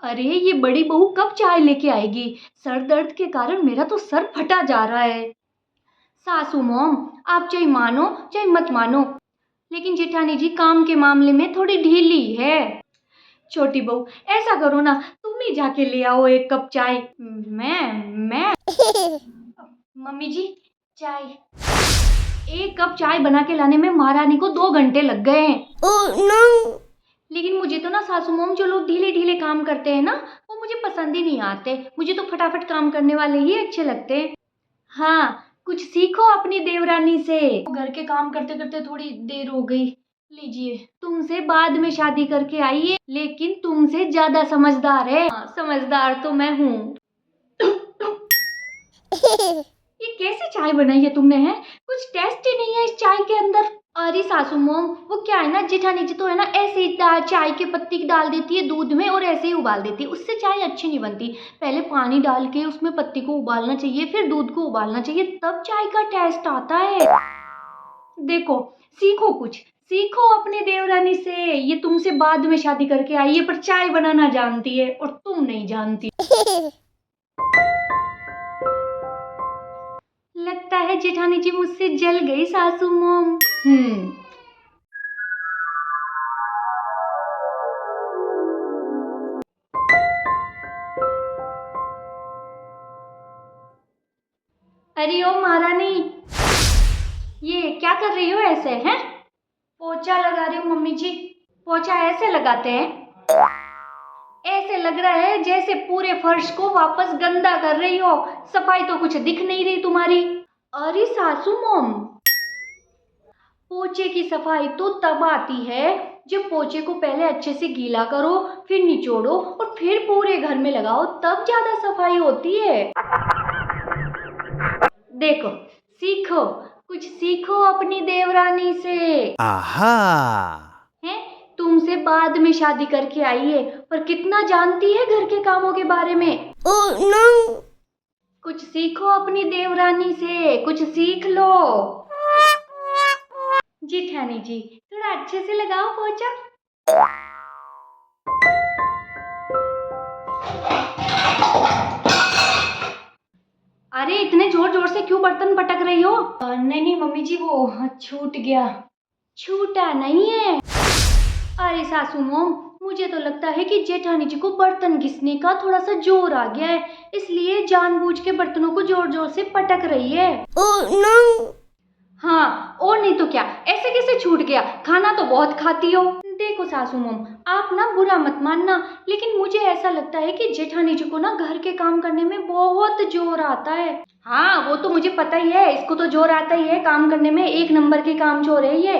अरे ये बड़ी बहू कब चाय लेके आएगी? सर दर्द के कारण मेरा तो सर फटा जा रहा है। सासू मॉम, आप चाहे मानो चाहे मत मानो, लेकिन जेठानी जी काम के मामले में थोड़ी ढीली है। छोटी बहू, ऐसा करो ना, तुम ही जाके ले आओ एक कप चाय। मैं मम्मी जी, चाय। एक कप चाय बना के लाने में महारानी को 2 घंटे लग गए हैं। no. लेकिन मुझे तो ना सासू मॉम, जो लोग ढीले ढीले काम करते हैं ना, वो मुझे पसंद ही नहीं आते। मुझे तो फटाफट काम करने वाले ही अच्छे लगते हैं। हाँ, कुछ सीखो अपनी देवरानी से। घर के काम करते करते थोड़ी देर हो गई। लीजिए, तुमसे बाद में शादी करके आई है, लेकिन तुमसे ज्यादा समझदार है। हाँ, समझदार तो मैं हूँ। ये कैसी चाय बनाई है तुमने? है कुछ टेस्ट ही नहीं है इस चाय के अंदर। अरे सासू मोम, वो क्या है ना, जेठानी जी तो है ना ऐसे ही चाय के पत्ती डाल देती है दूध में और ऐसे ही उबाल देती है। उससे चाय अच्छी नहीं बनती। पहले पानी डाल के उसमें पत्ती को उबालना चाहिए, फिर दूध को उबालना चाहिए, तब चाय का टेस्ट आता है। देखो, सीखो, कुछ सीखो अपनी देवरानी से। ये तुमसे बाद में शादी करके आई है, पर चाय बनाना जानती है और तुम नहीं जानती। लगता है जेठानी जी मुझसे जल गई सासू मोम। अरे ओ महारानी, ये क्या कर रही हो ऐसे? हैं पोछा लगा रही हूँ मम्मी जी। पोछा ऐसे लगाते हैं? ऐसे लग रहा है जैसे पूरे फर्श को वापस गंदा कर रही हो। सफाई तो कुछ दिख नहीं रही तुम्हारी। अरे सासू मोम, पोछे की सफाई तो तब आती है जब पोछे को पहले अच्छे से गीला करो, फिर निचोड़ो और फिर पूरे घर में लगाओ, तब ज्यादा सफाई होती है। देखो, सीखो, कुछ सीखो अपनी देवरानी से। आहा। हैं, तुमसे बाद में शादी करके आई है, पर कितना जानती है घर के कामों के बारे में। no. कुछ सीखो अपनी देवरानी से, कुछ सीख लो। जेठानी जी, थोड़ा अच्छे से लगाओ पोछा। अरे इतने जोर जोर से क्यों बर्तन पटक रही हो? नहीं मम्मी जी, वो छूट गया। छूटा नहीं है। अरे सासू मोम, मुझे तो लगता है कि जेठानी जी को बर्तन घिसने का थोड़ा सा जोर आ गया है, इसलिए जानबूझ के बर्तनों को जोर जोर से पटक रही है। no. हाँ, और नहीं तो क्या, ऐसे कैसे छूट गया? खाना तो बहुत खाती हो। देखो सासू मोम, आप ना बुरा मत मानना, लेकिन मुझे ऐसा लगता है कि जेठानी जी को ना घर के काम करने में बहुत जोर आता है। हाँ, वो तो मुझे पता ही है, इसको तो जोर आता ही है काम करने में। 1 नंबर की कामचोर है ये।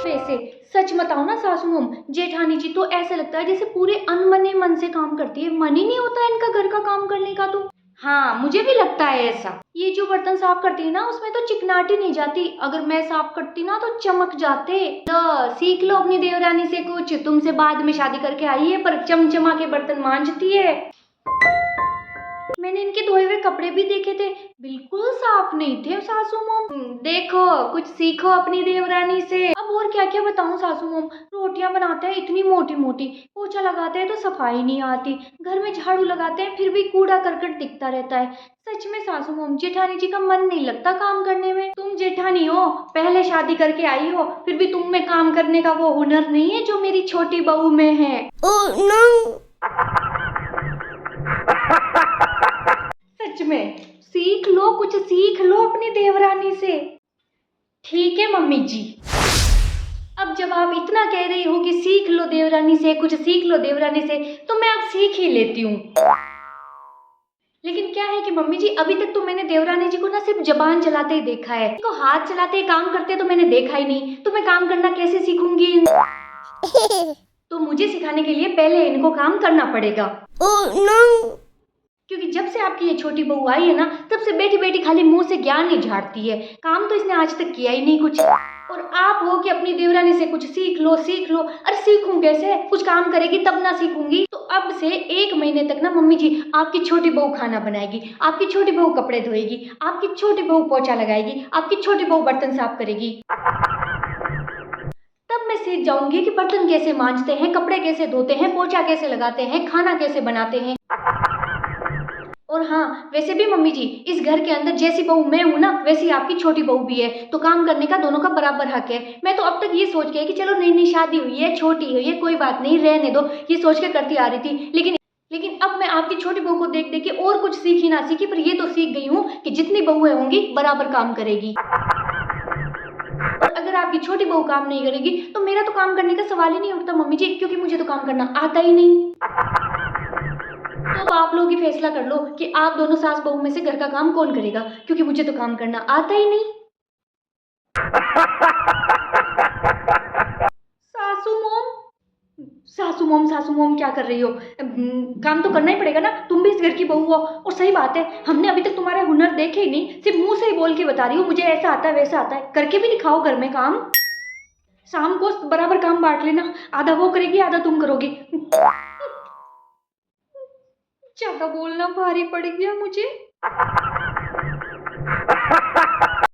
वैसे सच बताओ ना सासू मोम, जेठानी जी तो ऐसा लगता है जैसे पूरे अनमने मन से काम करती है। मन ही नहीं होता इनका घर का काम करने का तो। हाँ, मुझे भी लगता है ऐसा। ये जो बर्तन साफ करती है ना, उसमें तो चिकनाटी नहीं जाती। अगर मैं साफ करती ना तो चमक जाते। तो सीख लो अपनी देवरानी से कुछ। तुमसे बाद में शादी करके आई है, पर चमचमा के बर्तन मांजती है। मैंने इनके धोए हुए कपड़े भी देखे थे, बिल्कुल साफ नहीं थे सासू मोम। देखो, कुछ सीखो अपनी देवरानी से। अब और क्या क्या बताऊं सासू मोम, रोटियां बनाते हैं इतनी मोटी मोटी, पोछा लगाते हैं तो सफाई नहीं आती, घर में झाड़ू लगाते हैं फिर भी कूड़ा करकट दिखता रहता है। सच में सासू मोम, जेठानी जी का मन नहीं लगता काम करने में। तुम जेठानी हो, पहले शादी करके आई हो, फिर भी तुम में काम करने का वो हुनर नहीं है जो मेरी छोटी बहू में है। no. सच में सीख लो, कुछ सीख लो अपनी देवरानी से। ठीक है मम्मी जी, अब जब आप इतना कह रही हो कि सीख लो देवरानी से, कुछ सीख लो देवरानी से, तो मैं अब सीख ही लेती हूँ। लेकिन क्या है कि मम्मी जी, अभी तक तो मैंने देवरानी जी को ना सिर्फ जबान चलाते ही देखा है, इनको हाथ चलाते काम करते तो मैंने देखा ही नहीं। तो मैं काम करना कैसे सीखूंगी? तो मुझे सिखाने के लिए पहले इनको काम करना पड़ेगा। no. क्योंकि जब से आपकी ये छोटी बहू आई है ना, तब से बैठी बैठी खाली मुंह से ज्ञान ही झाड़ती है, काम तो इसने आज तक किया ही नहीं कुछ। और आप हो कि अपनी देवरानी से कुछ सीख लो सीख लो। अरे सीखूं कैसे? कुछ काम करेगी तब ना सीखूंगी। तो अब से 1 महीने तक ना मम्मी जी, आपकी छोटी बहू खाना बनाएगी, आपकी छोटी बहू कपड़े धोएगी, आपकी छोटी बहू पोछा लगाएगी, आपकी छोटी बहू बर्तन साफ करेगी। तब मैं सीख जाऊंगी कि बर्तन कैसे मांजते हैं, कपड़े कैसे धोते हैं, पोछा कैसे लगाते हैं, खाना कैसे बनाते हैं। और हाँ, वैसे भी मम्मी जी, इस घर के अंदर जैसी बहू मैं हूँ ना, वैसी आपकी छोटी बहू भी है, तो काम करने का दोनों का बराबर हक है। मैं तो अब तक ये सोच के कि चलो नई नई शादी हुई है, छोटी हुई है, कोई बात नहीं, रहने दो, ये सोच के करती आ रही थी। लेकिन अब मैं आपकी छोटी बहू को देख देख के और कुछ सीखी ना सीखी, पर ये तो सीख गई हूँ कि जितनी बहुएं होंगी बराबर काम करेगी। और अगर आपकी छोटी बहू काम नहीं करेगी तो मेरा तो काम करने का सवाल ही नहीं उठता मम्मी जी, क्योंकि मुझे तो काम करना आता ही नहीं। तो अब आप लोग ही फैसला कर लो कि आप दोनों सास बहू में से घर का काम कौन करेगा, क्योंकि मुझे तो काम करना आता ही नहीं। सासू मोम, सासू मोम, सासू मोम क्या कर रही हो? काम तो करना ही पड़ेगा ना, तुम भी इस घर की बहू हो। और सही बात है, हमने अभी तक तुम्हारे हुनर देखे ही नहीं, सिर्फ मुंह से ही बोल के बता रही हो मुझे ऐसा आता है वैसा आता है, करके भी दिखाओ घर में काम। शाम को बराबर काम बांट लेना, आधा वो करेगी आधा तुम करोगी। ज्यादा बोलना भारी पड़ गया मुझे।